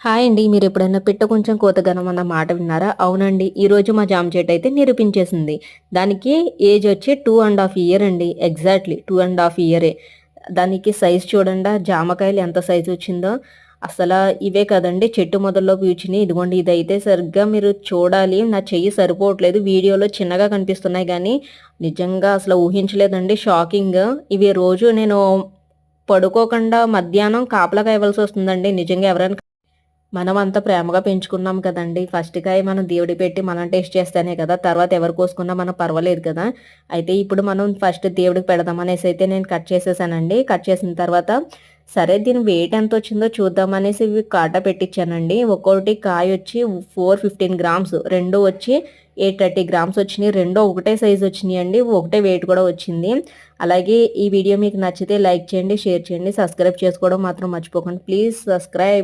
Hi అండి. మీరెప్పుడైనా పిట్ట కొంచెం కోతగనం అన్న మాట విన్నారా? అవునండి. ఈరోజు మా జామ చెట్టయితే నిరూపించేసింది. దానికి ఏజొచ్చి 2½ ఇయర్ అండి. ఎగ్జాక్ట్‌లీ 2½ ఇయరే. దానికి సైజ్ చూడండా జామకాయలు ఎంత సైజొచ్చిందో. అసలా ఇవే కదండీ చెట్టు మొదల్లో పూచినియి. ఇదిగోండి ఇదైతే సరిగ్గా మీరు చూడాలి. నా చెయ్యి సరిపోవట్లేదు. వీడియోలో చిన్నగా కనిపిస్తున్నాయి గానీ, నిజంగా అసలు ఊహించలేదండి. షాకింగ్. ఇవి రోజు నేను పడుకోకుండా మధ్యాహ్నం కాపలా కాయవలసొస్తుందండి. నిజంగా ఎవరైనా మనం అంత ప్రేమగా పెంచుకున్నాం కదండీ! ఫస్ట్ కాయ మనం దేవుడికి పెట్టి మనం టేస్ట్ చేస్తేనే కదా! తర్వాత ఎవరు కోసుకున్నా మనం పర్వాలేదు కదా! అయితే ఇప్పుడు మనం ఫస్ట్ దేవుడికి పెడదాం అనేసైతే నేను కట్ చేసేసానండి. కట్ చేసిన తర్వాత సరే దీని వెయిట్ ఎంతొచ్చిందో చూద్దాం అనేసి ఇవి కాటా పెట్టిచ్చానండి. ఒక్కోటి కాయొచ్చి 415 గ్రామ్స్. రెండు వచ్చి 830 గ్రామ్స్ వచ్చినియి. రెండు ఒకటే సైజ్ వచ్చినియండి. ఒకటే వెయిట్ కూడా వచ్చింది. అలాగే ఈ వీడియో మీకు నచ్చితే లైక్ చేయండి, షేర్ చేయండి, సబ్స్క్రైబ్ చేసుకోవడం మాత్రం మర్చిపోకండి. Please subscribe.